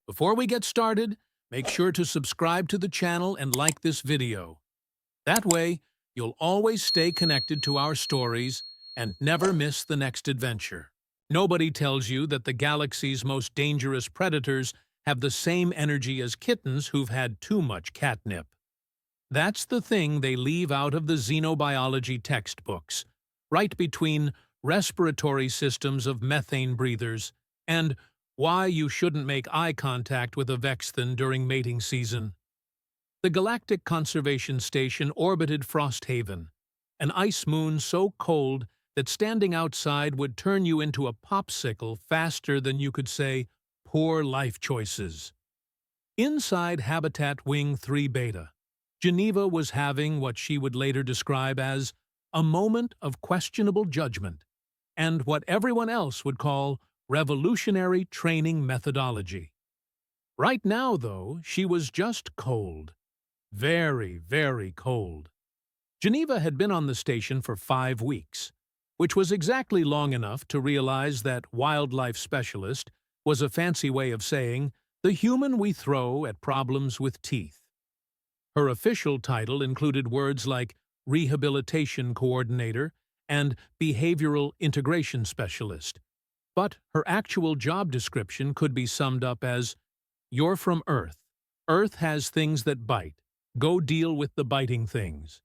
Before we get started, make sure to subscribe to the channel and like this video. That way, you'll always stay connected to our stories and never miss the next adventure. Nobody tells you that the galaxy's most dangerous predators have the same energy as kittens who've had too much catnip. That's the thing they leave out of the xenobiology textbooks, right between respiratory systems of methane breathers and why you shouldn't make eye contact with a Vexthan during mating season. The Galactic Conservation Station orbited Frosthaven, an ice moon so cold that standing outside would turn you into a popsicle faster than you could say, "Poor life choices." Inside Habitat Wing 3 Beta, Geneva was having what she would later describe as a moment of questionable judgment, and what everyone else would call revolutionary training methodology. Right now, though, she was just cold. Very, very cold. Geneva had been on the station for 5 weeks, which was exactly long enough to realize that wildlife specialist was a fancy way of saying the human we throw at problems with teeth. Her official title included words like rehabilitation coordinator and behavioral integration specialist, but her actual job description could be summed up as, "You're from Earth. Earth has things that bite. Go deal with the biting things."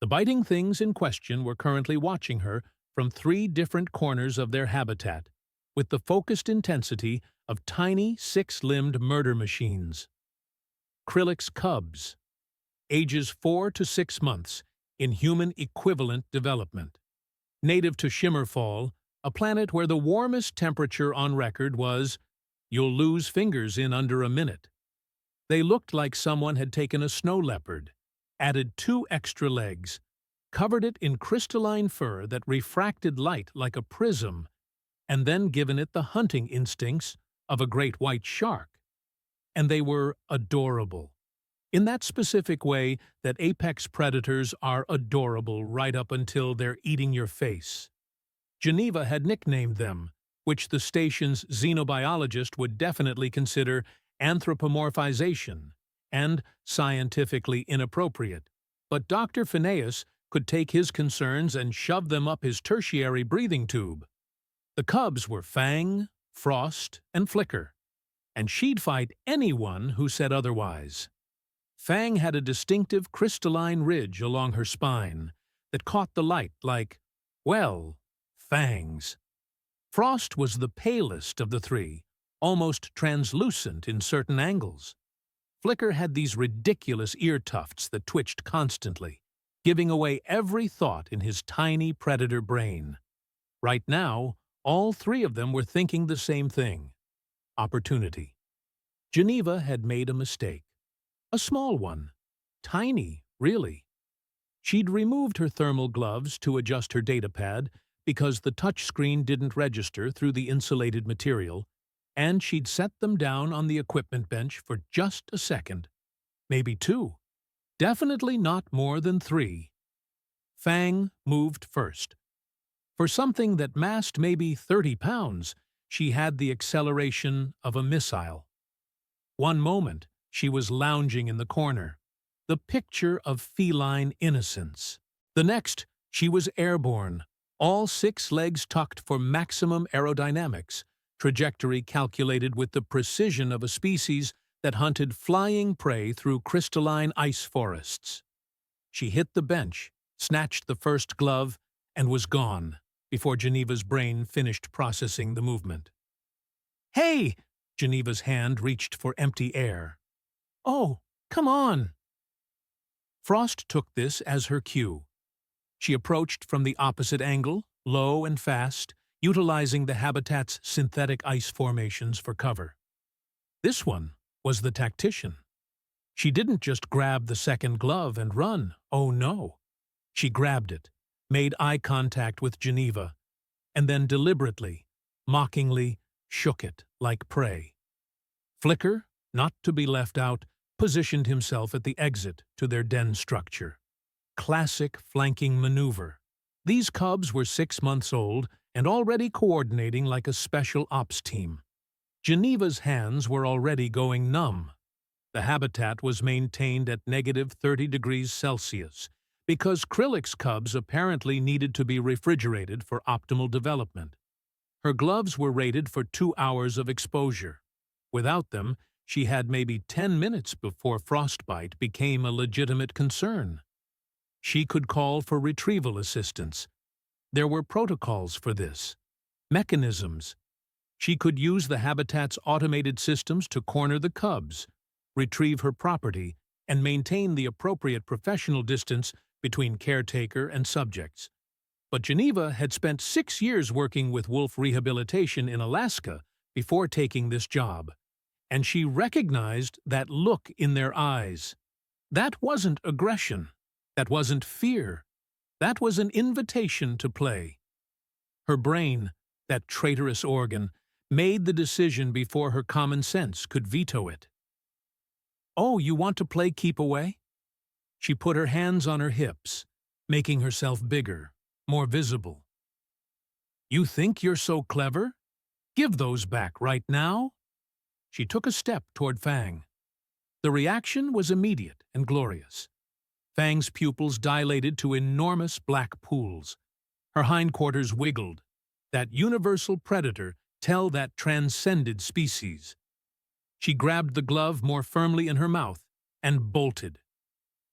The biting things in question were currently watching her from 3 different corners of their habitat, with the focused intensity of tiny 6-limbed murder machines. Krillix cubs, ages 4 to 6 months, in human equivalent development. Native to Shimmerfall, a planet where the warmest temperature on record was, "You'll lose fingers in under a minute." They looked like someone had taken a snow leopard, added 2 extra legs, covered it in crystalline fur that refracted light like a prism, and then given it the hunting instincts of a great white shark. And they were adorable, in that specific way that apex predators are adorable right up until they're eating your face. Geneva had nicknamed them, which the station's xenobiologist would definitely consider anthropomorphization and scientifically inappropriate. But Dr. Phineas could take his concerns and shove them up his tertiary breathing tube. The cubs were Fang, Frost, and Flicker, and she'd fight anyone who said otherwise. Fang had a distinctive crystalline ridge along her spine that caught the light like, well, fangs. Frost was the palest of the 3, almost translucent in certain angles. Flicker had these ridiculous ear tufts that twitched constantly, giving away every thought in his tiny predator brain. Right now, all 3 of them were thinking the same thing: opportunity. Geneva had made a mistake. A small one. Tiny, really. She'd removed her thermal gloves to adjust her datapad because the touchscreen didn't register through the insulated material, and she'd set them down on the equipment bench for just a second. Maybe 2. Definitely not more than 3. Fang moved first. For something that massed maybe 30 pounds, she had the acceleration of a missile. One moment, she was lounging in the corner, the picture of feline innocence. The next, she was airborne, all 6 legs tucked for maximum aerodynamics, trajectory calculated with the precision of a species that hunted flying prey through crystalline ice forests. She hit the bench, snatched the first glove, and was gone before Geneva's brain finished processing the movement. "Hey!" Geneva's hand reached for empty air. "Oh, come on!" Frost took this as her cue. She approached from the opposite angle, low and fast, utilizing the habitat's synthetic ice formations for cover. This one was the tactician. She didn't just grab the second glove and run. Oh no. She grabbed it, made eye contact with Geneva, and then deliberately, mockingly, shook it like prey. Flicker, not to be left out, positioned himself at the exit to their den structure. Classic flanking maneuver. These cubs were 6 months old and already coordinating like a special ops team. Geneva's hands were already going numb. The habitat was maintained at -30 degrees Celsius because Krylix cubs apparently needed to be refrigerated for optimal development. Her gloves were rated for 2 hours of exposure. Without them, she had maybe 10 minutes before frostbite became a legitimate concern. She could call for retrieval assistance. There were protocols for this. Mechanisms. She could use the habitat's automated systems to corner the cubs, retrieve her property, and maintain the appropriate professional distance between caretaker and subjects. But Geneva had spent 6 years working with wolf rehabilitation in Alaska before taking this job, and she recognized that look in their eyes. That wasn't aggression. That wasn't fear. That was an invitation to play. Her brain, that traitorous organ, made the decision before her common sense could veto it. "Oh, you want to play keep away?" She put her hands on her hips, making herself bigger, more visible. "You think you're so clever? Give those back right now." She took a step toward Fang. The reaction was immediate and glorious. Fang's pupils dilated to enormous black pools. Her hindquarters wiggled. That universal predator tell that transcended species. She grabbed the glove more firmly in her mouth and bolted.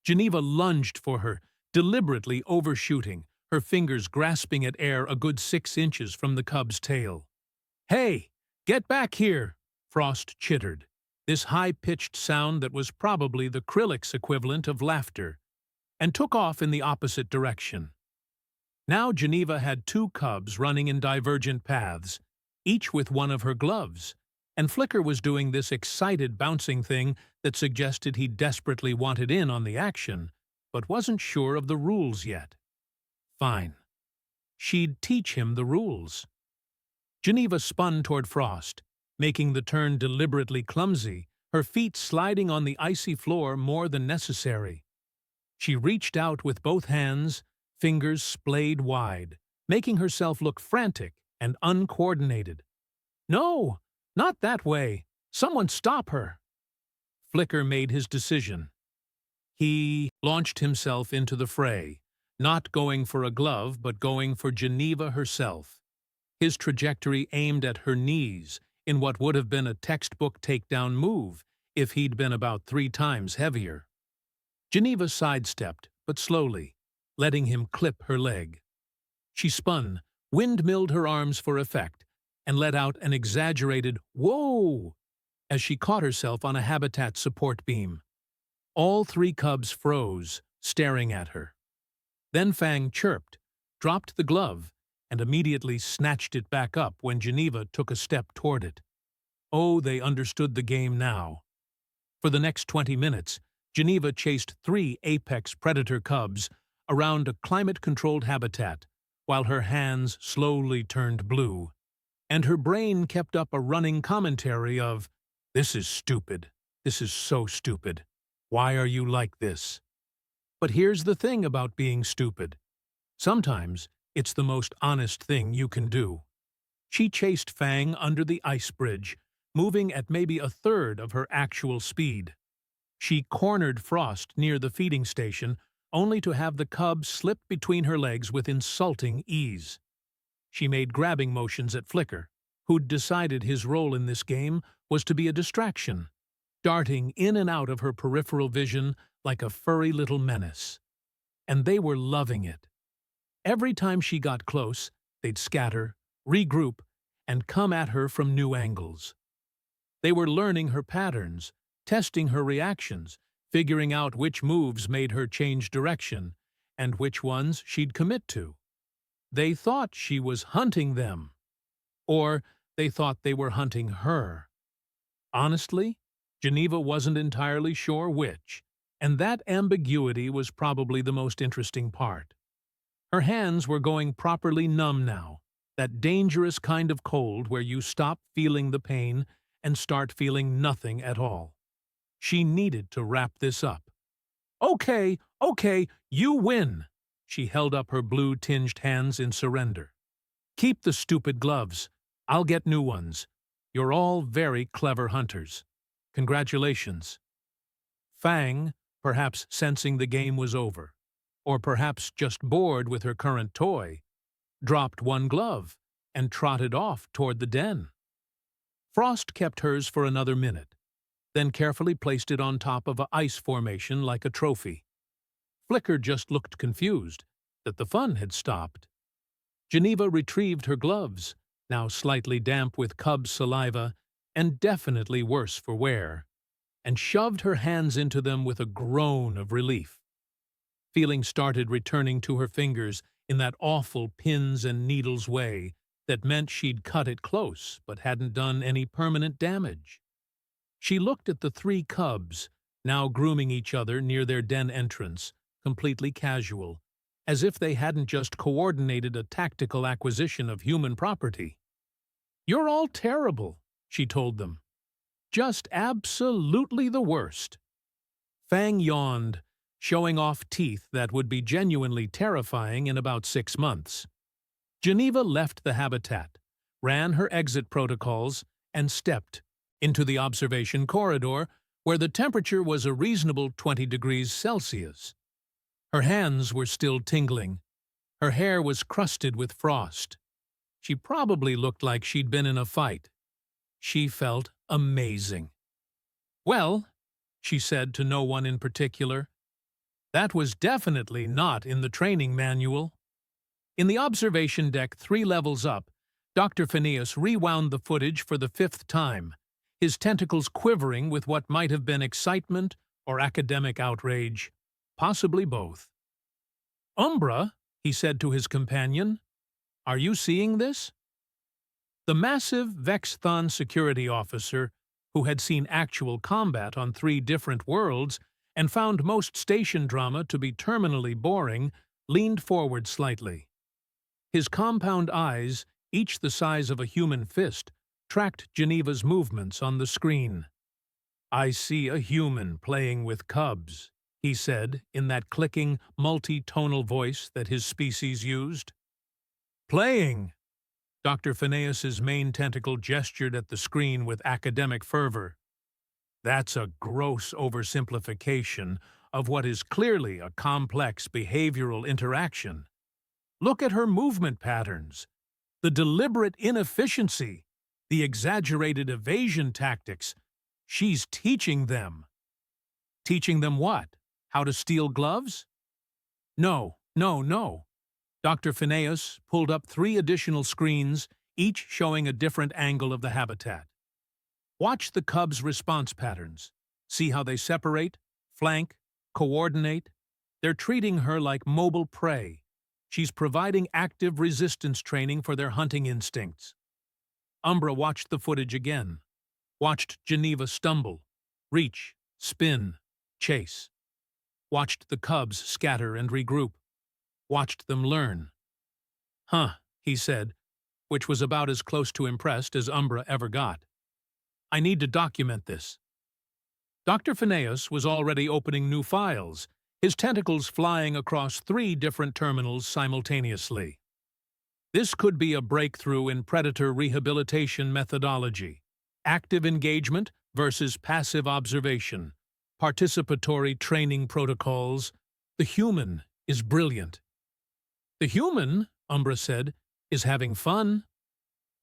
Geneva lunged for her, deliberately overshooting, her fingers grasping at air a good 6 inches from the cub's tail. "Hey, get back here!" Frost chittered, this high-pitched sound that was probably the Krylix equivalent of laughter, and took off in the opposite direction. Now Geneva had 2 cubs running in divergent paths, each with one of her gloves, and Flicker was doing this excited bouncing thing that suggested he desperately wanted in on the action, but wasn't sure of the rules yet. Fine. She'd teach him the rules. Geneva spun toward Frost, making the turn deliberately clumsy, her feet sliding on the icy floor more than necessary. She reached out with both hands, fingers splayed wide, making herself look frantic and uncoordinated. "No, not that way. Someone stop her." Flicker made his decision. He launched himself into the fray, not going for a glove but going for Geneva herself. His trajectory aimed at her knees in what would have been a textbook takedown move if he'd been about 3 times heavier. Geneva sidestepped, but slowly, letting him clip her leg. She spun, windmilled her arms for effect, and let out an exaggerated "whoa" as she caught herself on a habitat support beam. All 3 cubs froze, staring at her. Then Fang chirped, dropped the glove, and immediately snatched it back up when Geneva took a step toward it. Oh, they understood the game now. For the next 20 minutes, Geneva chased 3 apex predator cubs around a climate-controlled habitat, while her hands slowly turned blue, and her brain kept up a running commentary of, "This is stupid. This is so stupid. Why are you like this?" But here's the thing about being stupid. Sometimes it's the most honest thing you can do. She chased Fang under the ice bridge, moving at maybe a third of her actual speed. She cornered Frost near the feeding station, only to have the cub slip between her legs with insulting ease. She made grabbing motions at Flicker, who'd decided his role in this game was to be a distraction, darting in and out of her peripheral vision like a furry little menace. And they were loving it. Every time she got close, they'd scatter, regroup, and come at her from new angles. They were learning her patterns, testing her reactions, figuring out which moves made her change direction, and which ones she'd commit to. They thought she was hunting them, or they thought they were hunting her. Honestly, Geneva wasn't entirely sure which, and that ambiguity was probably the most interesting part. Her hands were going properly numb now, that dangerous kind of cold where you stop feeling the pain and start feeling nothing at all. She needed to wrap this up. Okay, you win." She held up her blue-tinged hands in surrender. "Keep the stupid gloves. I'll get new ones. You're all very clever hunters. Congratulations. Fang, perhaps sensing the game was over, or perhaps just bored with her current toy, dropped one glove and trotted off toward the den. Frost kept hers for another minute, then carefully placed it on top of an ice formation like a trophy. Flicker just looked confused that the fun had stopped. Geneva retrieved her gloves, now slightly damp with cub saliva and definitely worse for wear, and shoved her hands into them with a groan of relief. Feeling started returning to her fingers in that awful pins and needles way that meant she'd cut it close but hadn't done any permanent damage. She looked at the three cubs, now grooming each other near their den entrance, completely casual, as if they hadn't just coordinated a tactical acquisition of human property. "You're all terrible," she told them. "Just absolutely the worst." Fang yawned, showing off teeth that would be genuinely terrifying in about 6 months. Geneva left the habitat, ran her exit protocols, and stepped into the observation corridor where the temperature was a reasonable 20 degrees Celsius. Her hands were still tingling. Her hair was crusted with frost. She probably looked like she'd been in a fight. She felt amazing. "Well," she said to no one in particular, "that was definitely not in the training manual." In the observation deck 3 levels up, Dr. Phineas rewound the footage for the 5th time, his tentacles quivering with what might have been excitement or academic outrage, possibly both. "Umbra," he said to his companion, "are you seeing this?" The massive Vexthon security officer, who had seen actual combat on 3 different worlds and found most station drama to be terminally boring, leaned forward slightly. His compound eyes, each the size of a human fist, tracked Geneva's movements on the screen. "I see a human playing with cubs," he said in that clicking, multi-tonal voice that his species used. "Playing!" Dr. Phineas's main tentacle gestured at the screen with academic fervor. "That's a gross oversimplification of what is clearly a complex behavioral interaction. Look at her movement patterns, the deliberate inefficiency, the exaggerated evasion tactics. She's teaching them." "Teaching them what? How to steal gloves?" No. Dr. Phineas pulled up 3 additional screens, each showing a different angle of the habitat. "Watch the cubs' response patterns. See how they separate, flank, coordinate. They're treating her like mobile prey. She's providing active resistance training for their hunting instincts." Umbra watched the footage again, watched Geneva stumble, reach, spin, chase. Watched the cubs scatter and regroup. Watched them learn. "Huh," he said, which was about as close to impressed as Umbra ever got. "I need to document this." Dr. Phineas was already opening new files, his tentacles flying across 3 different terminals simultaneously. This could be a breakthrough in predator rehabilitation methodology, active engagement versus passive observation, participatory training protocols. The human is brilliant. "The human," Umbra said, "is having fun."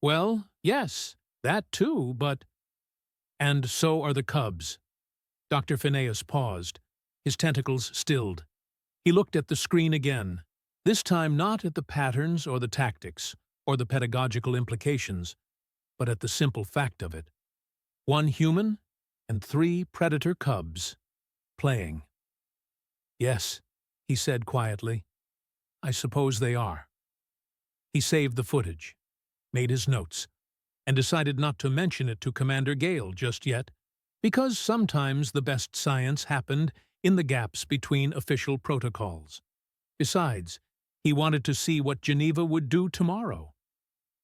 "Well, yes, that too, but—" "And so are the cubs." Dr. Phineas paused, his tentacles stilled. He looked at the screen again, this time not at the patterns or the tactics or the pedagogical implications, but at the simple fact of it. 1 human and 3 predator cubs playing. "Yes," he said quietly, "I suppose they are." He saved the footage, made his notes, and decided not to mention it to Commander Gale just yet, because sometimes the best science happened in the gaps between official protocols. Besides, he wanted to see what Geneva would do tomorrow.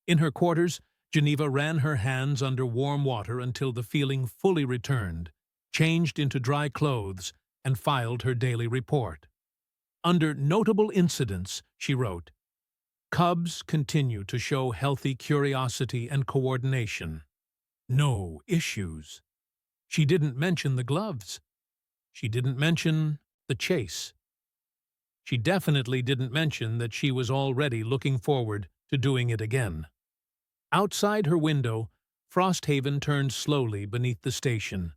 In her quarters, Geneva ran her hands under warm water until the feeling fully returned, changed into dry clothes, and filed her daily report. Under notable incidents, she wrote, "Cubs continue to show healthy curiosity and coordination. No issues. She didn't mention the gloves. She didn't mention the chase. She definitely didn't mention that she was already looking forward to doing it again. Outside her window, Frosthaven turned slowly beneath the station,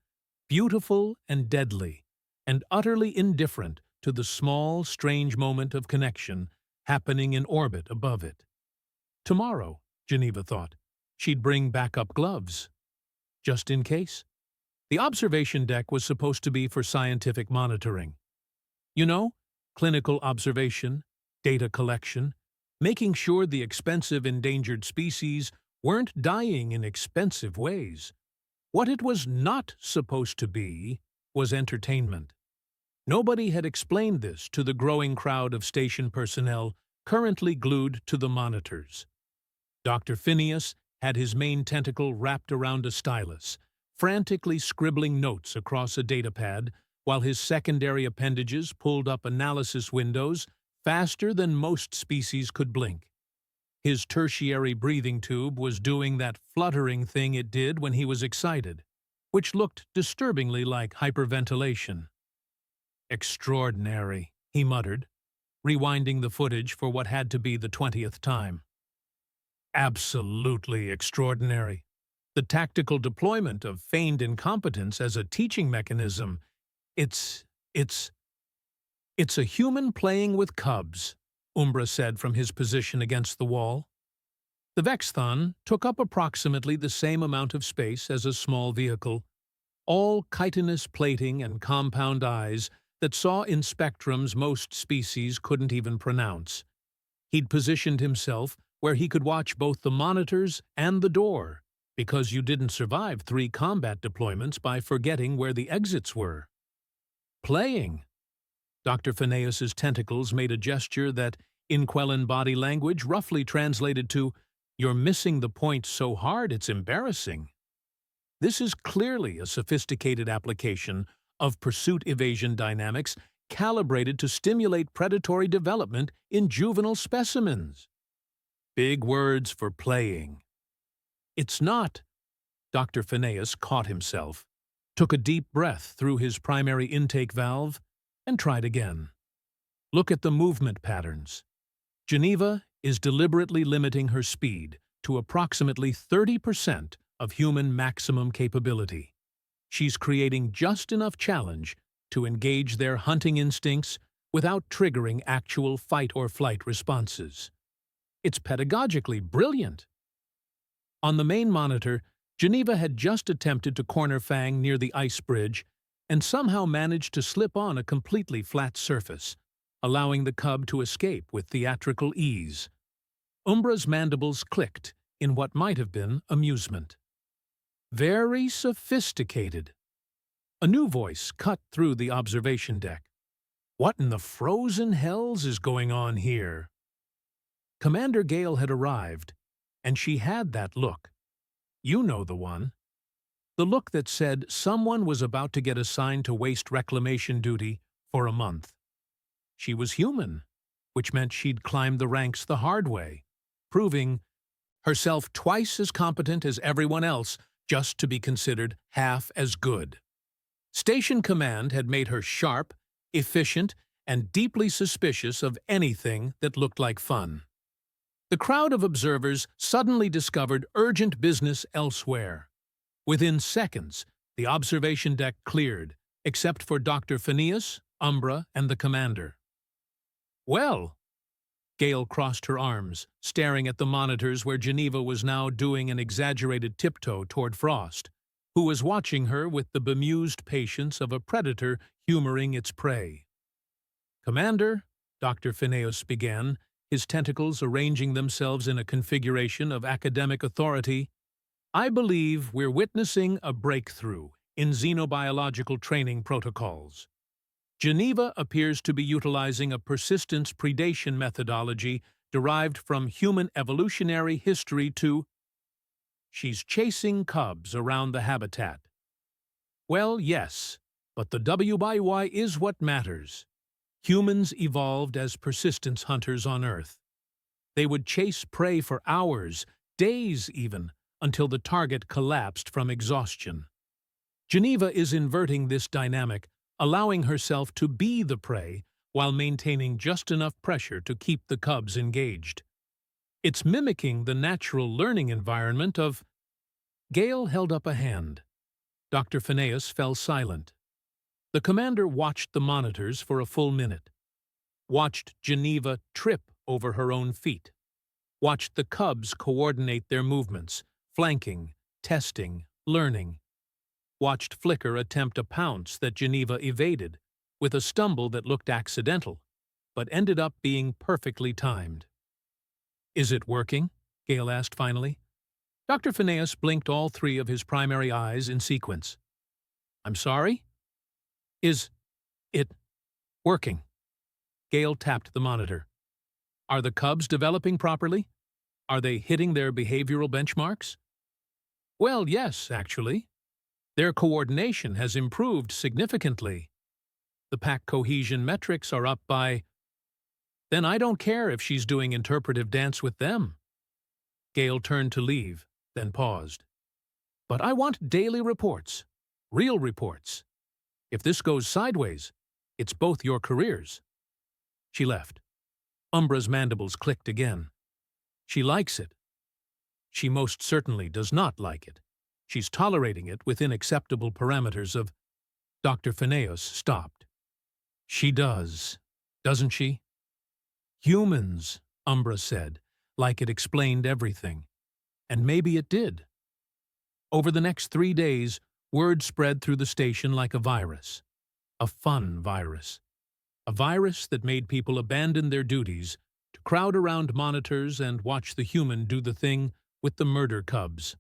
beautiful and deadly, and utterly indifferent to the small, strange moment of connection happening in orbit above it. Tomorrow, Geneva thought, she'd bring backup gloves. Just in case. The observation deck was supposed to be for scientific monitoring. You know, clinical observation, data collection, making sure the expensive endangered species weren't dying in expensive ways. What it was not supposed to be was entertainment. Nobody had explained this to the growing crowd of station personnel currently glued to the monitors. Dr. Phineas had his main tentacle wrapped around a stylus, frantically scribbling notes across a datapad, while his secondary appendages pulled up analysis windows faster than most species could blink. His tertiary breathing tube was doing that fluttering thing it did when he was excited, which looked disturbingly like hyperventilation. "Extraordinary," he muttered, rewinding the footage for what had to be the 20th time. Absolutely extraordinary. The tactical deployment of feigned incompetence as a teaching mechanism. It's a human playing with cubs, Umbra said from his position against the wall. The Vexthon took up approximately the same amount of space as a small vehicle, all chitinous plating and compound eyes that saw in spectrums most species couldn't even pronounce. He'd positioned himself where he could watch both the monitors and the door, because you didn't survive 3 combat deployments by forgetting where the exits were. Playing. Dr. Phineas's tentacles made a gesture that, in Quellan body language, roughly translated to, "You're missing the point so hard it's embarrassing." This is clearly a sophisticated application of pursuit-evasion dynamics calibrated to stimulate predatory development in juvenile specimens. Big words for playing. It's not. Dr. Phineas caught himself, took a deep breath through his primary intake valve, and tried again. Look at the movement patterns. Geneva is deliberately limiting her speed to approximately 30% of human maximum capability. She's creating just enough challenge to engage their hunting instincts without triggering actual fight-or-flight responses. It's pedagogically brilliant. On the main monitor, Geneva had just attempted to corner Fang near the ice bridge and somehow managed to slip on a completely flat surface, allowing the cub to escape with theatrical ease. Umbra's mandibles clicked in what might have been amusement. Very sophisticated. A new voice cut through the observation deck. What in the frozen hells is going on here? Commander Gale had arrived, and she had that look. You know the one. The look that said someone was about to get assigned to waste reclamation duty for a month. She was human, which meant she'd climbed the ranks the hard way, proving herself twice as competent as everyone else just to be considered half as good. Station command had made her sharp, efficient, and deeply suspicious of anything that looked like fun. The crowd of observers suddenly discovered urgent business elsewhere. Within seconds, the observation deck cleared, except for Dr. Phineas, Umbra, and the commander. Well, Gale crossed her arms, staring at the monitors where Geneva was now doing an exaggerated tiptoe toward Frost, who was watching her with the bemused patience of a predator humoring its prey. "Commander," Dr. Phineas began, his tentacles arranging themselves in a configuration of academic authority, "I believe we're witnessing a breakthrough in xenobiological training protocols. Geneva appears to be utilizing a persistence predation methodology derived from human evolutionary history to... She's chasing cubs around the habitat. Well, yes, but the W/Y is what matters. Humans evolved as persistence hunters on Earth. They would chase prey for hours, days even, until the target collapsed from exhaustion. Geneva is inverting this dynamic, allowing herself to be the prey while maintaining just enough pressure to keep the cubs engaged. It's mimicking the natural learning environment of... Gale held up a hand. Dr. Phineas fell silent. The commander watched the monitors for a full minute. Watched Geneva trip over her own feet. Watched the cubs coordinate their movements, flanking, testing, learning. Watched Flicker attempt a pounce that Geneva evaded, with a stumble that looked accidental, but ended up being perfectly timed. "Is it working?" Gale asked finally. Dr. Phineas blinked all three of his primary eyes in sequence. "I'm sorry? Is it working?" Gale tapped the monitor. "Are the cubs developing properly? Are they hitting their behavioral benchmarks?" "Well, yes, actually. Their coordination has improved significantly. The pack cohesion metrics are up by... Then I don't care if she's doing interpretive dance with them." Gale turned to leave, then paused. "But I want daily reports. Real reports. If this goes sideways, it's both your careers." She left. Umbra's mandibles clicked again. She likes it. She most certainly does not like it. She's tolerating it within acceptable parameters of... Dr. Phineas stopped. "She does, doesn't she?" "Humans," Umbra said, like it explained everything. And maybe it did. Over the next 3 days, word spread through the station like a virus. A fun virus. A virus that made people abandon their duties to crowd around monitors and watch the human do the thing with the murder cubs.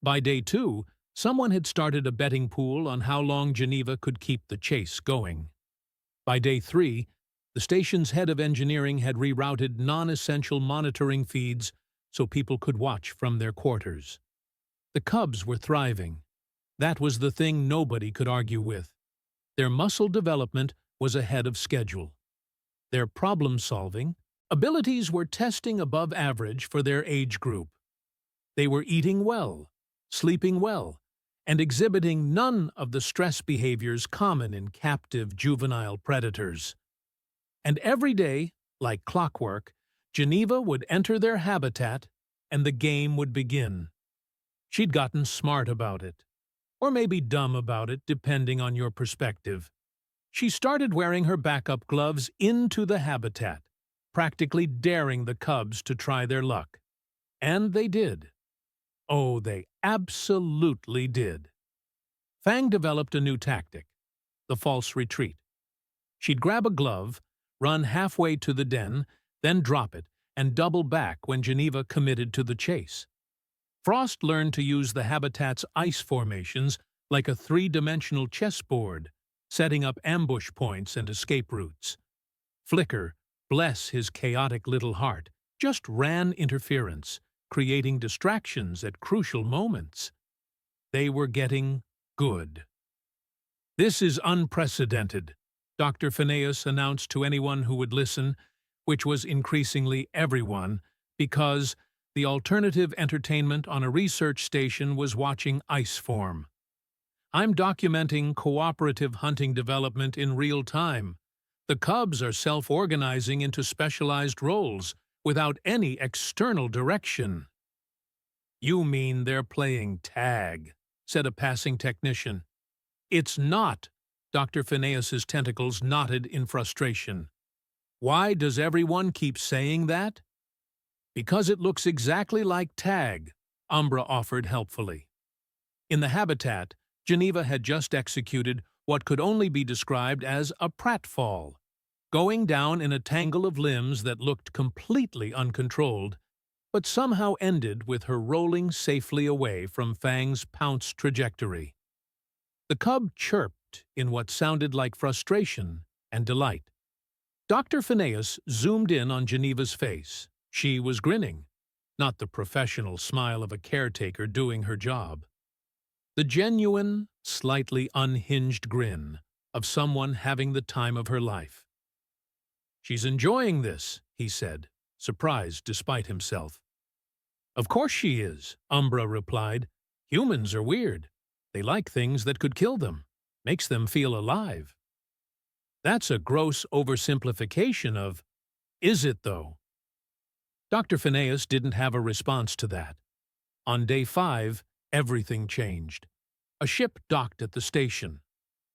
By day 2, someone had started a betting pool on how long Geneva could keep the chase going. By day 3, the station's head of engineering had rerouted non-essential monitoring feeds so people could watch from their quarters. The cubs were thriving. That was the thing nobody could argue with. Their muscle development was ahead of schedule. Their problem-solving abilities were testing above average for their age group. They were eating well, sleeping well, and exhibiting none of the stress behaviors common in captive juvenile predators. And every day, like clockwork, Geneva would enter their habitat and the game would begin. She'd gotten smart about it, or maybe dumb about it, depending on your perspective. She started wearing her backup gloves into the habitat, practically daring the cubs to try their luck. And they did. Oh, they absolutely did. Fang developed a new tactic, the false retreat. She'd grab a glove, run halfway to the den, then drop it, and double back when Geneva committed to the chase. Frost learned to use the habitat's ice formations like a 3-dimensional chessboard, setting up ambush points and escape routes. Flicker, bless his chaotic little heart, just ran interference, creating distractions at crucial moments. They were getting good. "This is unprecedented," Dr. Phineas announced to anyone who would listen, which was increasingly everyone, because the alternative entertainment on a research station was watching ice form. "I'm documenting cooperative hunting development in real time. The cubs are self-organizing into specialized roles without any external direction." "You mean they're playing tag," said a passing technician. "It's not." Dr. Phineas's tentacles knotted in frustration. "Why does everyone keep saying that?" "Because it looks exactly like tag," Umbra offered helpfully. In the habitat, Geneva had just executed what could only be described as a pratfall, going down in a tangle of limbs that looked completely uncontrolled, but somehow ended with her rolling safely away from Fang's pounce trajectory. The cub chirped in what sounded like frustration and delight. Dr. Phineas zoomed in on Geneva's face. She was grinning, not the professional smile of a caretaker doing her job. The genuine, slightly unhinged grin of someone having the time of her life. "She's enjoying this," he said, surprised despite himself. Of course she is, Umbra replied. Humans are weird. They like things that could kill them. Makes them feel alive. That's a gross oversimplification of, is it though? Dr. Phineas didn't have a response to that. On day 5, everything changed. A ship docked at the station.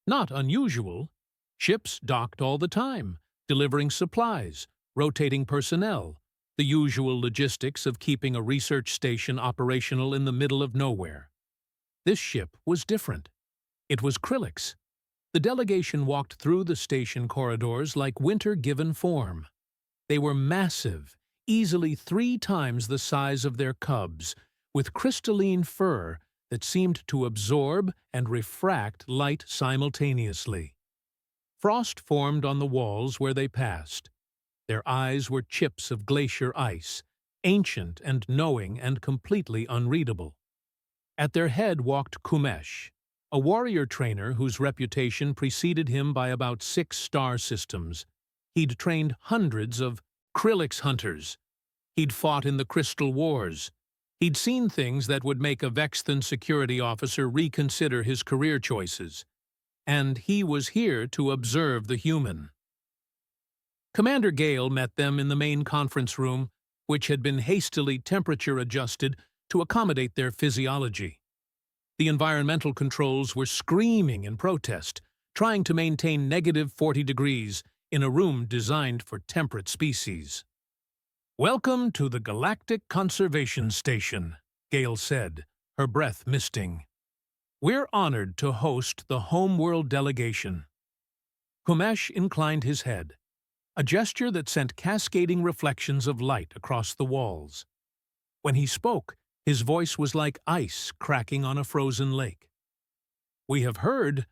Not unusual. Ships docked all the time, delivering supplies, rotating personnel, the usual logistics of keeping a research station operational in the middle of nowhere. This ship was different. It was Krillix. The delegation walked through the station corridors like winter given form. They were massive, easily 3 times the size of their cubs, with crystalline fur that seemed to absorb and refract light simultaneously. Frost formed on the walls where they passed. Their eyes were chips of glacier ice, ancient and knowing and completely unreadable. At their head walked Kumesh, a warrior trainer whose reputation preceded him by about 6 star systems. He'd trained hundreds of Krillix hunters. He'd fought in the Crystal Wars. He'd seen things that would make a Vexthan security officer reconsider his career choices. And he was here to observe the human. Commander Gale met them in the main conference room, which had been hastily temperature-adjusted to accommodate their physiology. The environmental controls were screaming in protest, trying to maintain negative 40 degrees in a room designed for temperate species. "Welcome to the Galactic Conservation Station," Gale said, her breath misting. "We're honored to host the Homeworld delegation." Kumesh inclined his head, a gesture that sent cascading reflections of light across the walls. When he spoke, his voice was like ice cracking on a frozen lake. "We have heard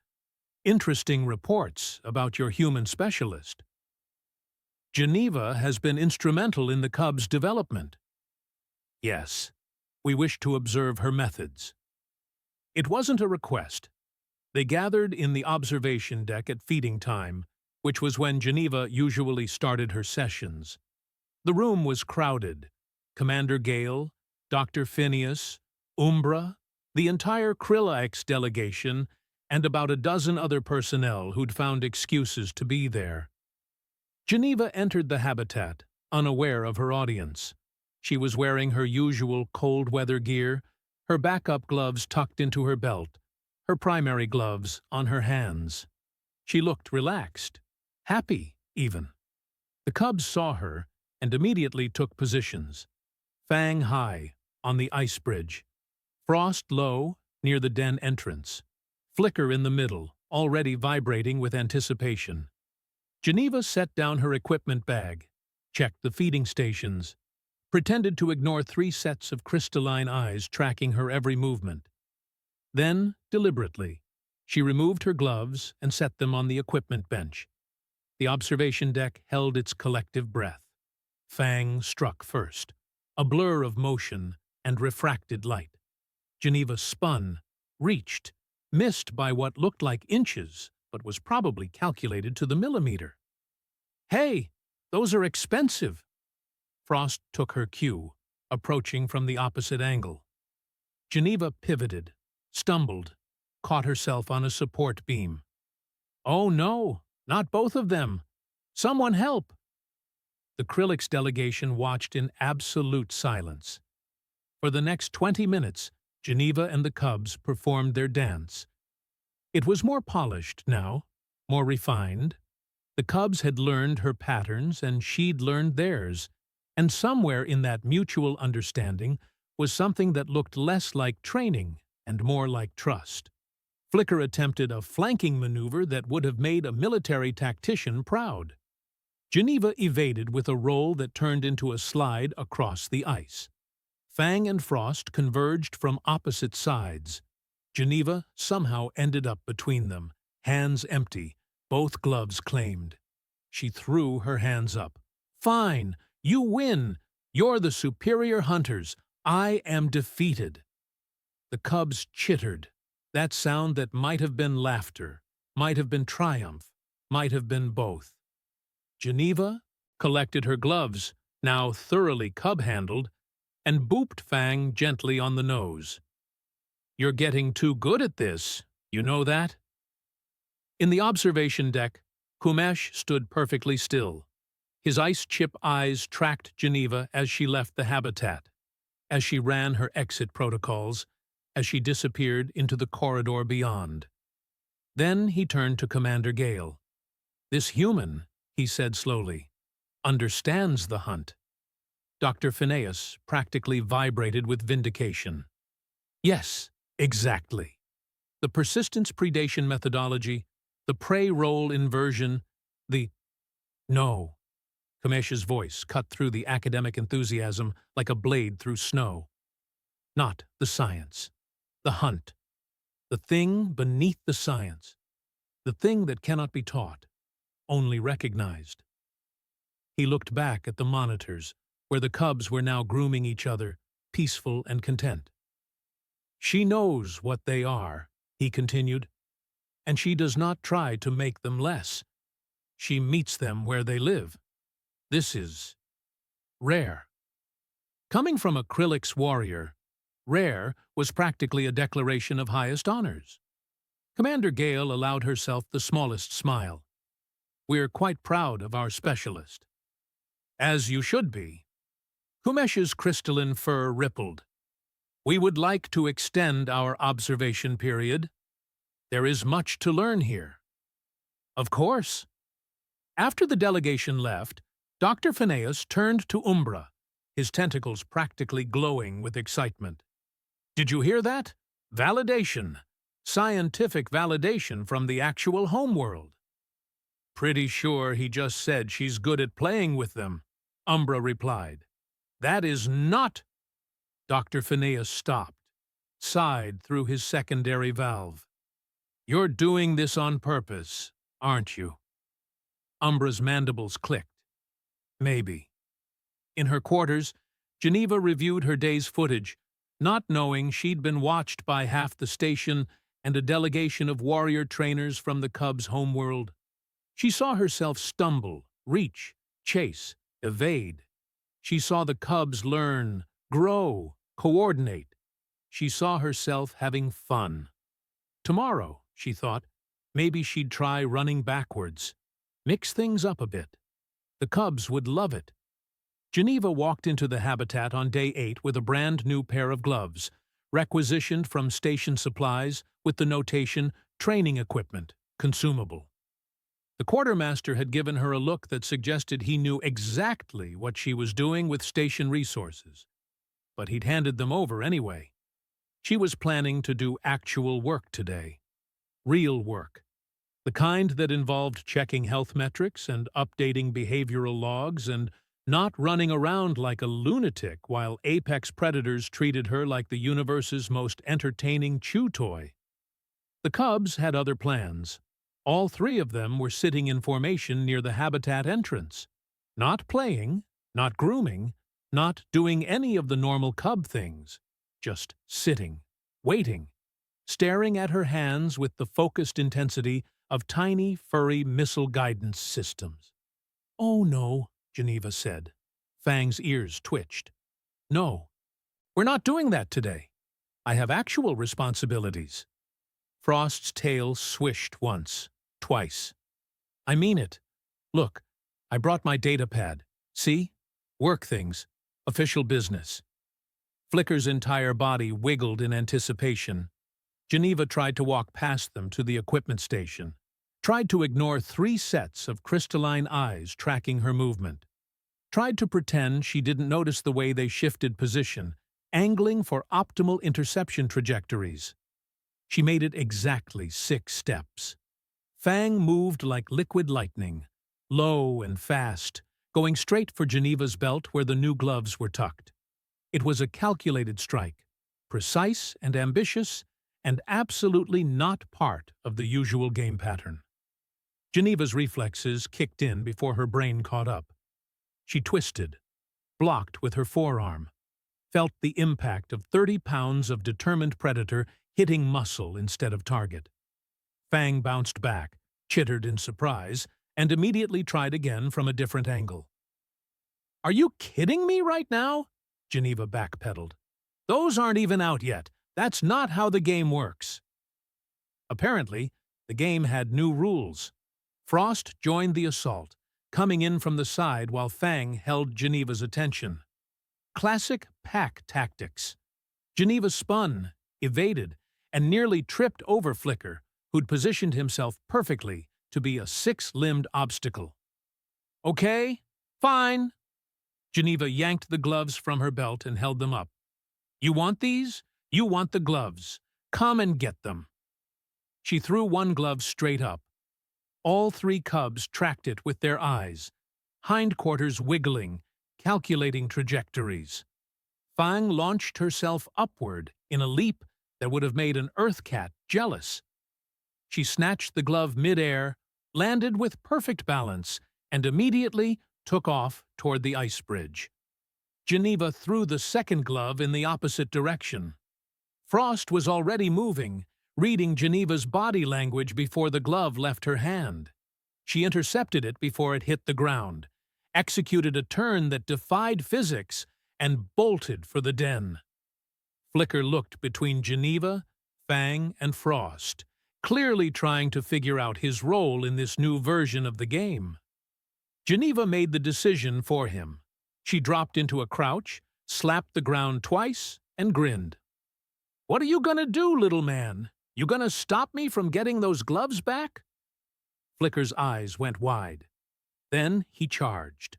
interesting reports about your human specialist. Geneva has been instrumental in the cub's development." "Yes, we wish to observe her methods." It wasn't a request. They gathered in the observation deck at feeding time, which was when Geneva usually started her sessions. The room was crowded. Commander Gale, Dr. Phineas, Umbra, the entire Krillix delegation, and about a dozen other personnel who'd found excuses to be there. Geneva entered the habitat, unaware of her audience. She was wearing her usual cold-weather gear, her backup gloves tucked into her belt, her primary gloves on her hands. She looked relaxed, happy even. The cubs saw her and immediately took positions. Fang high, on the ice bridge. Frost low, near the den entrance. Flicker in the middle, already vibrating with anticipation. Geneva set down her equipment bag, checked the feeding stations, pretended to ignore 3 sets of crystalline eyes tracking her every movement. Then, deliberately, she removed her gloves and set them on the equipment bench. The observation deck held its collective breath. Fang struck first, a blur of motion and refracted light. Geneva spun, reached, missed by what looked like inches, but was probably calculated to the millimeter. "Hey, those are expensive." Frost took her cue, approaching from the opposite angle. Geneva pivoted, stumbled, caught herself on a support beam. "Oh no, not both of them. Someone help!" The Krillix delegation watched in absolute silence. For the next 20 minutes, Geneva and the cubs performed their dance. It was more polished now, more refined. The cubs had learned her patterns and she'd learned theirs, and somewhere in that mutual understanding was something that looked less like training and more like trust. Flicker attempted a flanking maneuver that would have made a military tactician proud. Geneva evaded with a roll that turned into a slide across the ice. Fang and Frost converged from opposite sides. Geneva somehow ended up between them, hands empty, both gloves claimed. She threw her hands up. "Fine! You win! You're the superior hunters. I am defeated." The cubs chittered, that sound that might have been laughter, might have been triumph, might have been both. Geneva collected her gloves, now thoroughly cub-handled, and booped Fang gently on the nose. "You're getting too good at this, you know that?" In the observation deck, Kumesh stood perfectly still. His ice-chip eyes tracked Geneva as she left the habitat, as she ran her exit protocols, as she disappeared into the corridor beyond. Then he turned to Commander Gale. "This human," he said slowly, "understands the hunt." Dr. Phineas practically vibrated with vindication. "Yes, exactly. The persistence predation methodology, the prey role inversion, the—" "No." Kamesh's voice cut through the academic enthusiasm like a blade through snow. "Not the science. The hunt. The thing beneath the science. The thing that cannot be taught, only recognized." He looked back at the monitors, where the cubs were now grooming each other, peaceful and content. "She knows what they are," he continued, "and she does not try to make them less. She meets them where they live. This is rare." Coming from a Krillix warrior, rare was practically a declaration of highest honors. Commander Gale allowed herself the smallest smile. "We're quite proud of our specialist." "As you should be." Kumesh's crystalline fur rippled. "We would like to extend our observation period. There is much to learn here." "Of course." After the delegation left, Dr. Phineas turned to Umbra, his tentacles practically glowing with excitement. "Did you hear that? Validation. Scientific validation from the actual homeworld." "Pretty sure he just said she's good at playing with them," Umbra replied. "That is not—" Dr. Phineas stopped, sighed through his secondary valve. "You're doing this on purpose, aren't you?" Umbra's mandibles clicked. "Maybe." In her quarters, Geneva reviewed her day's footage, not knowing she'd been watched by half the station and a delegation of warrior trainers from the cubs' homeworld. She saw herself stumble, reach, chase, evade. She saw the cubs learn, grow, coordinate. She saw herself having fun. Tomorrow, she thought, maybe she'd try running backwards. Mix things up a bit. The cubs would love it. Geneva walked into the habitat on day 8 with a brand new pair of gloves, requisitioned from station supplies with the notation "training equipment, consumable." The quartermaster had given her a look that suggested he knew exactly what she was doing with station resources, but he'd handed them over anyway. She was planning to do actual work today. Real work. The kind that involved checking health metrics and updating behavioral logs and not running around like a lunatic while apex predators treated her like the universe's most entertaining chew toy. The cubs had other plans. All 3 of them were sitting in formation near the habitat entrance. Not playing, not grooming, not doing any of the normal cub things. Just sitting, waiting, staring at her hands with the focused intensity of tiny, furry missile guidance systems. "Oh no," Geneva said. Fang's ears twitched. "No, we're not doing that today. I have actual responsibilities." Frost's tail swished once, twice. "I mean it. Look, I brought my data pad. See? Work things. Official business." Flicker's entire body wiggled in anticipation. Geneva tried to walk past them to the equipment station, tried to ignore 3 sets of crystalline eyes tracking her movement, tried to pretend she didn't notice the way they shifted position, angling for optimal interception trajectories. She made it exactly 6 steps. Fang moved like liquid lightning, low and fast, going straight for Geneva's belt where the new gloves were tucked. It was a calculated strike, precise and ambitious, and absolutely not part of the usual game pattern. Geneva's reflexes kicked in before her brain caught up. She twisted, blocked with her forearm, felt the impact of 30 pounds of determined predator hitting muscle instead of target. Fang bounced back, chittered in surprise, and immediately tried again from a different angle. "Are you kidding me right now?" Geneva backpedaled. "Those aren't even out yet. That's not how the game works." Apparently, the game had new rules. Frost joined the assault, coming in from the side while Fang held Geneva's attention. Classic pack tactics. Geneva spun, evaded, and nearly tripped over Flicker, who'd positioned himself perfectly to be a six-limbed obstacle. "Okay, fine." Geneva yanked the gloves from her belt and held them up. "You want these? You want the gloves. Come and get them." She threw one glove straight up. All three cubs tracked it with their eyes, hindquarters wiggling, calculating trajectories. Fang launched herself upward in a leap that would have made an earth cat jealous. She snatched the glove mid-air, landed with perfect balance, and immediately took off toward the ice bridge. Geneva threw the second glove in the opposite direction. Frost was already moving, reading Geneva's body language before the glove left her hand. She intercepted it before it hit the ground, executed a turn that defied physics, and bolted for the den. Flicker looked between Geneva, Fang, and Frost, clearly trying to figure out his role in this new version of the game. Geneva made the decision for him. She dropped into a crouch, slapped the ground twice, and grinned. "What are you gonna do, little man? You gonna stop me from getting those gloves back?" Flicker's eyes went wide. Then he charged.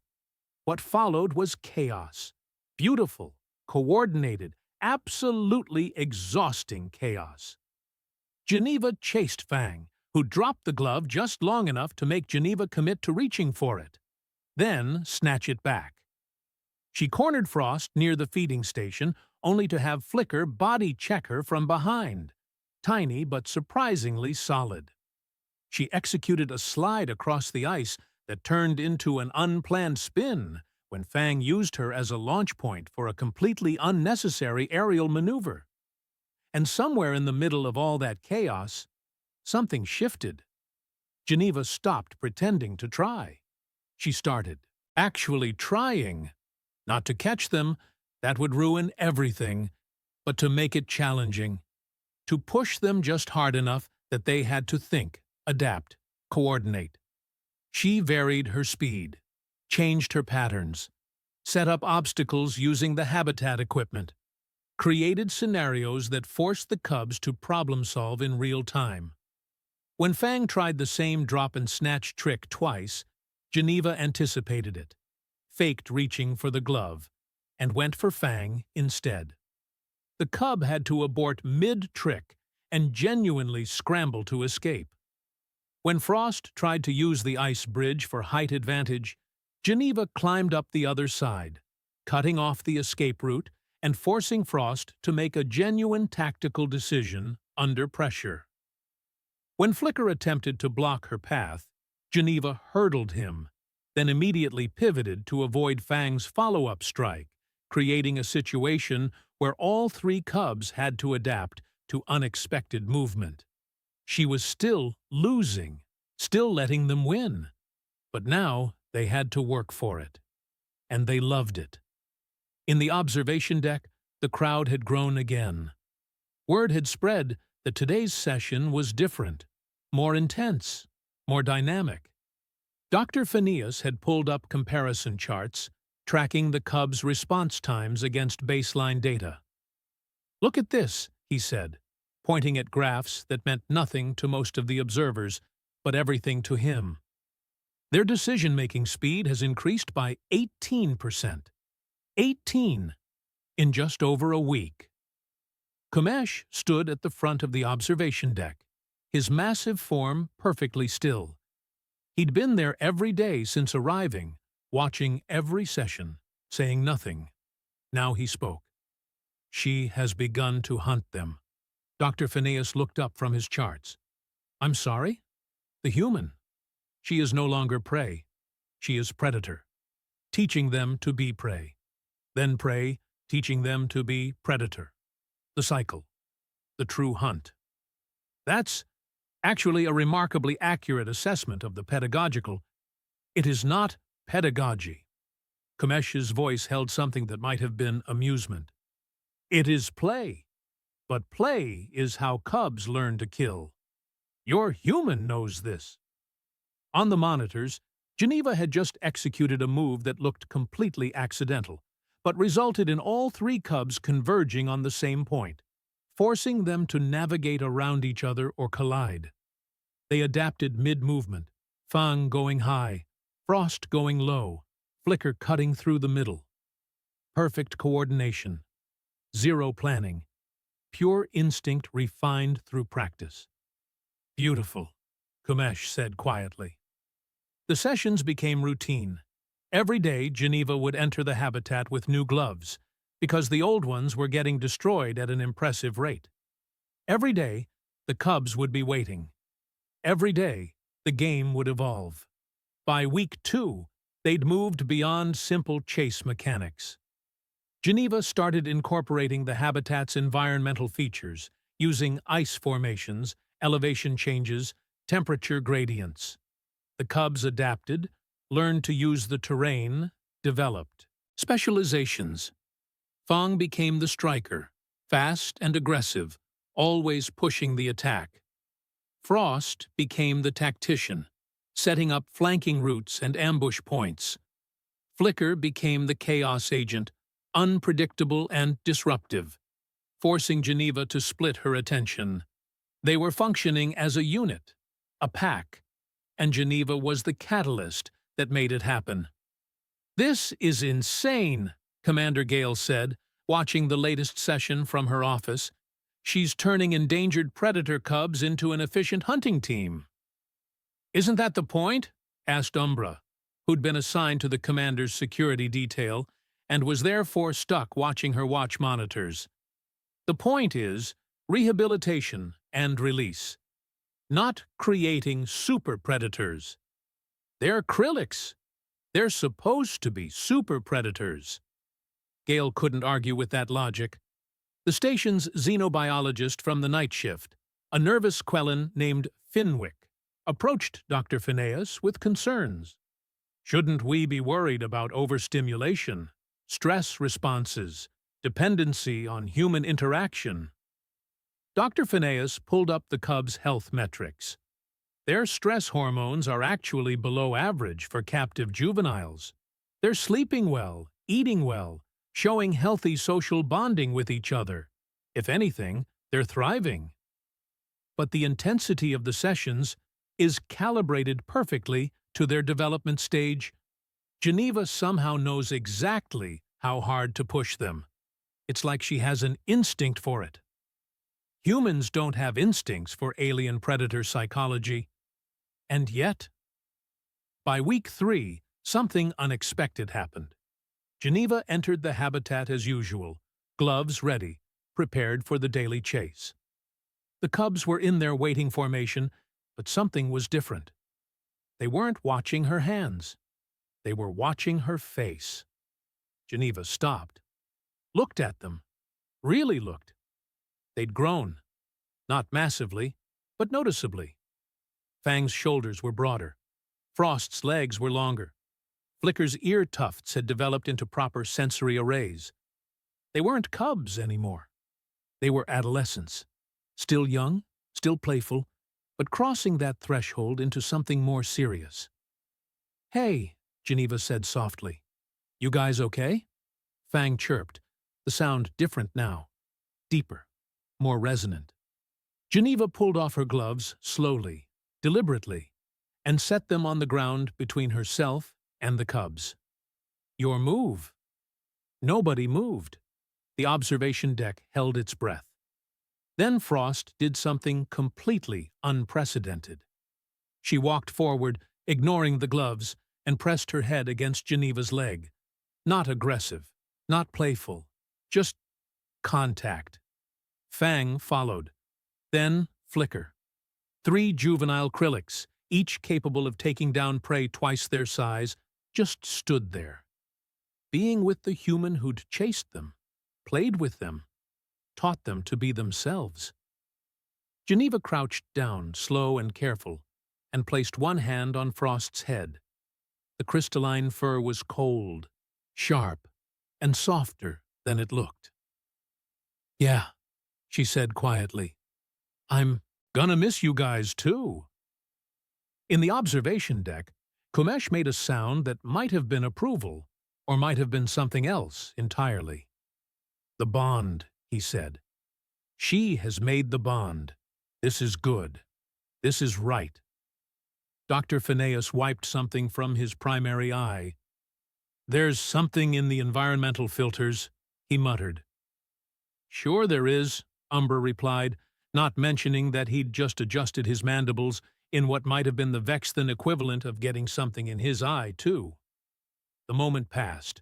What followed was chaos. Beautiful, coordinated, absolutely exhausting chaos. Geneva chased Fang, who dropped the glove just long enough to make Geneva commit to reaching for it, then snatch it back. She cornered Frost near the feeding station, only to have Flicker body check her from behind, tiny but surprisingly solid. She executed a slide across the ice that turned into an unplanned spin when Fang used her as a launch point for a completely unnecessary aerial maneuver. And somewhere in the middle of all that chaos, something shifted. Geneva stopped pretending to try. She started actually trying. Not to catch them, that would ruin everything, but to make it challenging. To push them just hard enough that they had to think, adapt, coordinate. She varied her speed, changed her patterns, set up obstacles using the habitat equipment, created scenarios that forced the cubs to problem-solve in real time. When Fang tried the same drop-and-snatch trick twice, Geneva anticipated it, faked reaching for the glove, and went for Fang instead. The cub had to abort mid-trick and genuinely scramble to escape. When Frost tried to use the ice bridge for height advantage, Geneva climbed up the other side, cutting off the escape route and forcing Frost to make a genuine tactical decision under pressure. When Flicker attempted to block her path, Geneva hurdled him, then immediately pivoted to avoid Fang's follow-up strike, creating a situation where all three cubs had to adapt to unexpected movement. She was still losing, still letting them win. But now they had to work for it. And they loved it. In the observation deck, the crowd had grown again. Word had spread that today's session was different, more intense, more dynamic. Dr. Phineas had pulled up comparison charts, tracking the cubs' response times against baseline data. "Look at this," he said, pointing at graphs that meant nothing to most of the observers, but everything to him. Their decision-making speed has increased by 18%. 18! In just over a week. Kumesh stood at the front of the observation deck, his massive form perfectly still. He'd been there every day since arriving, watching every session, saying nothing. Now he spoke. "She has begun to hunt them." Dr. Phineas looked up from his charts. "I'm sorry? The human. She is no longer prey. She is predator. Teaching them to be prey. Then prey, teaching them to be predator. The cycle. The true hunt." That's actually a remarkably accurate assessment of the pedagogical. It is not pedagogy. Kamesh's voice held something that might have been amusement. It is play, but play is how cubs learn to kill. Your human knows this. On the monitors, Geneva had just executed a move that looked completely accidental, but resulted in all three cubs converging on the same point, forcing them to navigate around each other or collide. They adapted mid-movement, Fang going high, Frost going low, Flicker cutting through the middle. Perfect coordination, zero planning, pure instinct refined through practice. Beautiful, Kamesh said quietly. The sessions became routine. Every day, Geneva would enter the habitat with new gloves, because the old ones were getting destroyed at an impressive rate. Every day, the cubs would be waiting. Every day, the game would evolve. By week 2, they'd moved beyond simple chase mechanics. Geneva started incorporating the habitat's environmental features, using ice formations, elevation changes, temperature gradients. The cubs adapted, learned to use the terrain, developed. Specializations. Fang became the striker, fast and aggressive, always pushing the attack. Frost became the tactician, setting up flanking routes and ambush points. Flicker became the chaos agent, unpredictable and disruptive, forcing Geneva to split her attention. They were functioning as a unit, a pack, and Geneva was the catalyst that made it happen. "This is insane," Commander Gale said, watching the latest session from her office. "She's turning endangered predator cubs into an efficient hunting team." "Isn't that the point?" asked Umbra, who'd been assigned to the commander's security detail and was therefore stuck watching her watch monitors. "The point is rehabilitation and release, not creating super predators. They're acrylics. They're supposed to be super predators." Gale couldn't argue with that logic. The station's xenobiologist from the night shift, a nervous Quellan named Finwick, approached Dr. Phineas with concerns. "Shouldn't we be worried about overstimulation, stress responses, dependency on human interaction?" Dr. Phineas pulled up the cubs' health metrics. Their stress hormones are actually below average for captive juveniles. They're sleeping well, eating well, showing healthy social bonding with each other. If anything, they're thriving. But the intensity of the sessions is calibrated perfectly to their development stage. Geneva somehow knows exactly how hard to push them. It's like she has an instinct for it. Humans don't have instincts for alien predator psychology. And yet, by week 3, something unexpected happened. Geneva entered the habitat as usual, gloves ready, prepared for the daily chase. The cubs were in their waiting formation, but something was different. They weren't watching her hands. They were watching her face. Geneva stopped, looked at them, really looked. They'd grown, not massively, but noticeably. Fang's shoulders were broader. Frost's legs were longer. Flicker's ear tufts had developed into proper sensory arrays. They weren't cubs anymore. They were adolescents. Still young, still playful, but crossing that threshold into something more serious. "Hey," Geneva said softly. "You guys okay?" Fang chirped, the sound different now, deeper, more resonant. Geneva pulled off her gloves slowly, deliberately, and set them on the ground between herself and the cubs. "Your move." Nobody moved. The observation deck held its breath. Then Frost did something completely unprecedented. She walked forward, ignoring the gloves, and pressed her head against Geneva's leg. Not aggressive, not playful, just contact. Fang followed. Then Flicker. 3 juvenile krillix, each capable of taking down prey twice their size, just stood there. Being with the human who'd chased them, played with them, taught them to be themselves. Geneva crouched down, slow and careful, and placed one hand on Frost's head. The crystalline fur was cold, sharp, and softer than it looked. "Yeah," she said quietly. "I'm gonna miss you guys, too." In the observation deck, Kumesh made a sound that might have been approval, or might have been something else entirely. "The bond," he said. "She has made the bond. This is good. This is right." Dr. Phineas wiped something from his primary eye. "There's something in the environmental filters," he muttered. "Sure there is," Umbra replied, not mentioning that he'd just adjusted his mandibles in what might have been the Vexthan equivalent of getting something in his eye, too. The moment passed.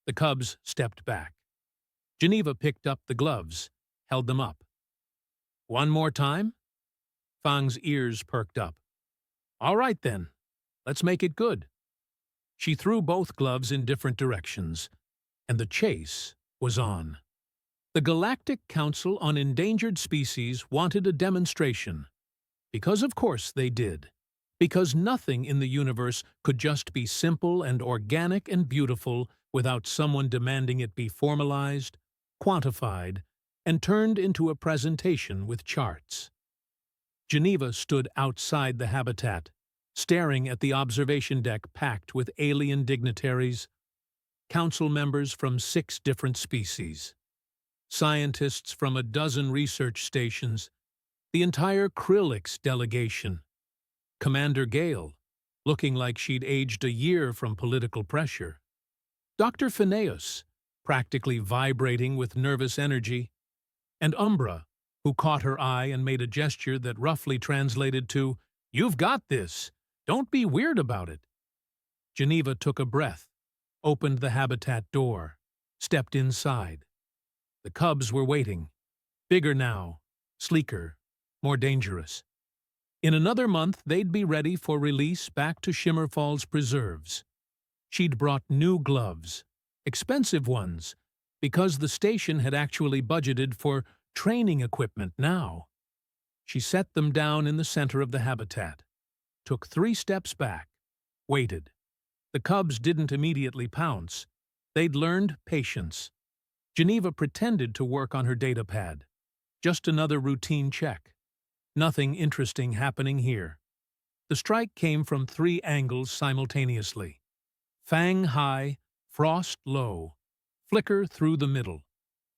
The cubs stepped back. Geneva picked up the gloves, held them up. "One more time?" Fang's ears perked up. "All right, then. Let's make it good." She threw both gloves in different directions, and the chase was on. The Galactic Council on Endangered Species wanted a demonstration. Because of course they did. Because nothing in the universe could just be simple and organic and beautiful without someone demanding it be formalized, quantified, and turned into a presentation with charts. Geneva stood outside the habitat, staring at the observation deck packed with alien dignitaries, council members from 6 different species, scientists from a dozen research stations, the entire Krillix delegation, Commander Gale, looking like she'd aged a year from political pressure, Dr. Phineas, practically vibrating with nervous energy, and Umbra, who caught her eye and made a gesture that roughly translated to, "You've got this. Don't be weird about it." Geneva took a breath, opened the habitat door, stepped inside. The cubs were waiting, bigger now, sleeker, more dangerous. In another month, they'd be ready for release back to Shimmerfall's preserves. She'd brought new gloves, expensive ones, because the station had actually budgeted for training equipment now. She set them down in the center of the habitat, took 3 steps back, waited. The cubs didn't immediately pounce. They'd learned patience. Geneva pretended to work on her datapad. Just another routine check. Nothing interesting happening here. The strike came from 3 angles simultaneously. Fang high, frost low, flicker through the middle.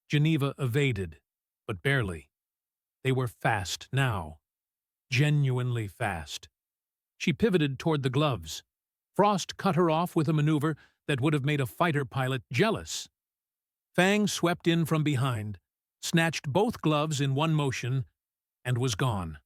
Geneva evaded, but barely. They were fast now. Genuinely fast. She pivoted toward the gloves. Frost cut her off with a maneuver that would have made a fighter pilot jealous. Fang swept in from behind, snatched both gloves in one motion, and was gone.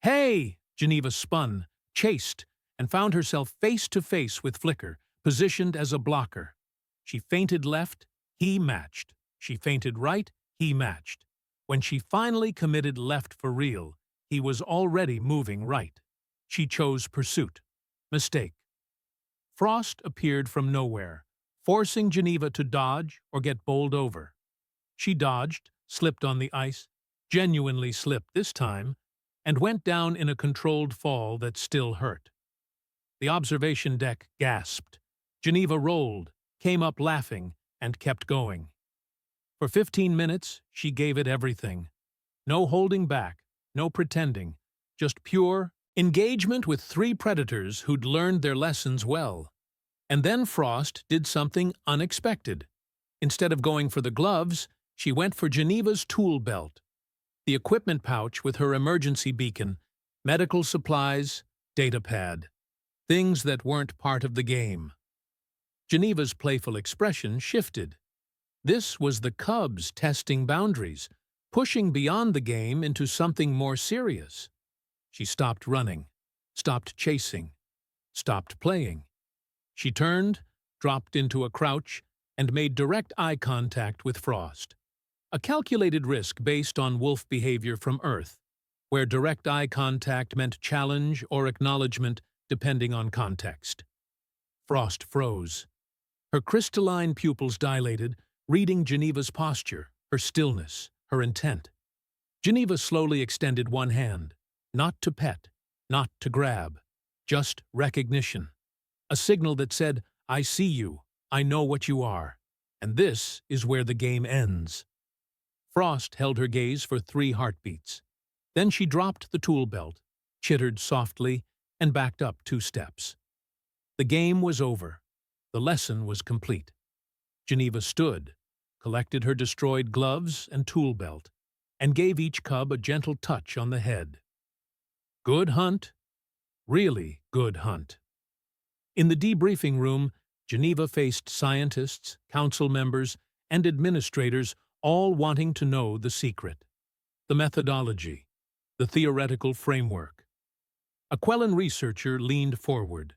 "Hey!" Geneva spun, chased, and found herself face to face with Flicker, positioned as a blocker. She feinted left, he matched. She feinted right, he matched. When she finally committed left for real, he was already moving right. She chose pursuit. Mistake. Frost appeared from nowhere, forcing Geneva to dodge or get bowled over. She dodged, slipped on the ice, genuinely slipped this time, and went down in a controlled fall that still hurt. The observation deck gasped. Geneva rolled, came up laughing, and kept going. For 15 minutes, she gave it everything. No holding back, no pretending, just pure engagement with 3 predators who'd learned their lessons well. And then Frost did something unexpected. Instead of going for the gloves, she went for Geneva's tool belt, the equipment pouch with her emergency beacon, medical supplies, datapad, things that weren't part of the game. Geneva's playful expression shifted. This was the cubs testing boundaries, pushing beyond the game into something more serious. She stopped running, stopped chasing, stopped playing. She turned, dropped into a crouch, and made direct eye contact with Frost. A calculated risk based on wolf behavior from Earth, where direct eye contact meant challenge or acknowledgement depending on context. Frost froze. Her crystalline pupils dilated, reading Geneva's posture, her stillness, her intent. Geneva slowly extended one hand, not to pet, not to grab, just recognition. A signal that said, "I see you, I know what you are, and this is where the game ends." Frost held her gaze for 3 heartbeats. Then she dropped the tool belt, chittered softly, and backed up 2 steps. The game was over. The lesson was complete. Geneva stood, collected her destroyed gloves and tool belt, and gave each cub a gentle touch on the head. Good hunt. Really good hunt. In the debriefing room, Geneva faced scientists, council members, and administrators, all wanting to know the secret, the methodology, the theoretical framework. A Quellan researcher leaned forward.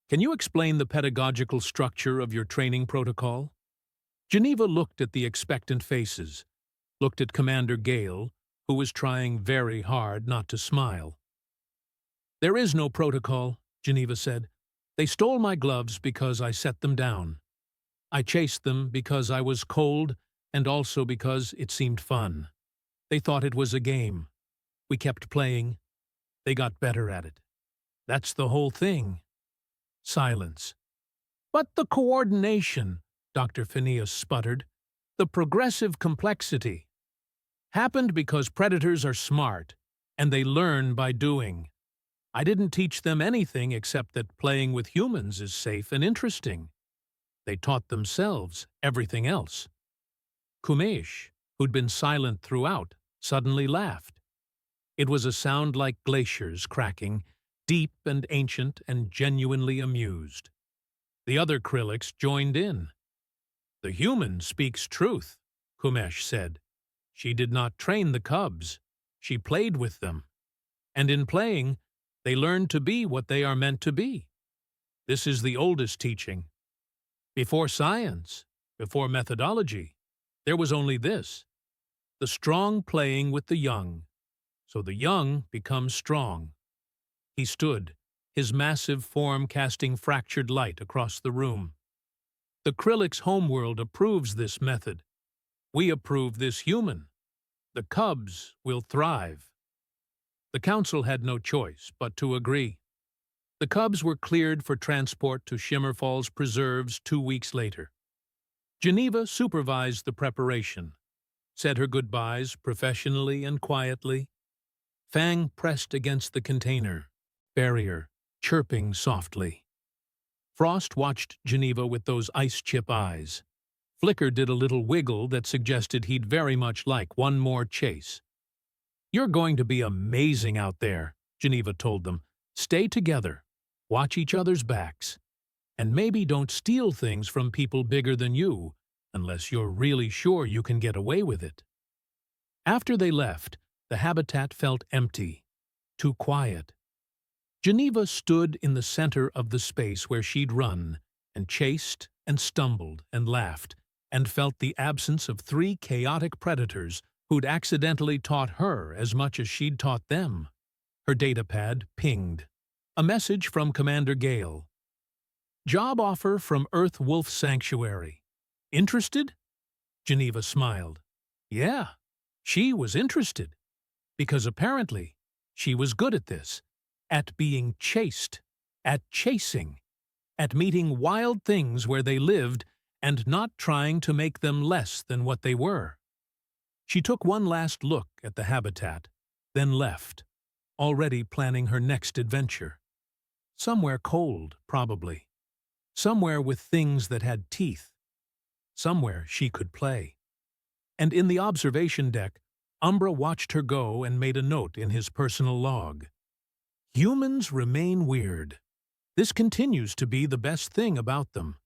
"Can you explain the pedagogical structure of your training protocol?" Geneva looked at the expectant faces, looked at Commander Gale, who was trying very hard not to smile. "There is no protocol," Geneva said. "They stole my gloves because I set them down. I chased them because I was cold and also because it seemed fun. They thought it was a game. We kept playing. They got better at it. That's the whole thing." Silence. "But the coordination," Dr. Phineas sputtered, "the progressive complexity, happened because predators are smart, and they learn by doing. I didn't teach them anything except that playing with humans is safe and interesting. They taught themselves everything else." Kumesh, who'd been silent throughout, suddenly laughed. It was a sound like glaciers cracking, deep and ancient and genuinely amused. The other Krillix joined in. "The human speaks truth," Kumesh said. "She did not train the cubs. She played with them. And in playing, they learned to be what they are meant to be. This is the oldest teaching. Before science, before methodology, there was only this: the strong playing with the young, so the young become strong." He stood, his massive form casting fractured light across the room. "The Krillix homeworld approves this method. We approve this human. The cubs will thrive." The council had no choice but to agree. The cubs were cleared for transport to Shimmerfall's preserves 2 weeks later. Geneva supervised the preparation, said her goodbyes professionally and quietly. Fang pressed against the container, barrier, chirping softly. Frost watched Geneva with those ice-chip eyes. Flicker did a little wiggle that suggested he'd very much like one more chase. "You're going to be amazing out there," Geneva told them. "Stay together, watch each other's backs, and maybe don't steal things from people bigger than you, unless you're really sure you can get away with it." After they left, the habitat felt empty, too quiet. Geneva stood in the center of the space where she'd run, and chased, and stumbled, and laughed, and felt the absence of 3 chaotic predators who'd accidentally taught her as much as she'd taught them. Her datapad pinged. A message from Commander Gale. "Job offer from Earth Wolf Sanctuary. Interested?" Geneva smiled. Yeah, she was interested. Because apparently, she was good at this. At being chased. At chasing. At meeting wild things where they lived and not trying to make them less than what they were. She took one last look at the habitat, then left, already planning her next adventure. Somewhere cold, probably. Somewhere with things that had teeth. Somewhere she could play. And in the observation deck, Umbra watched her go and made a note in his personal log. "Humans remain weird. This continues to be the best thing about them.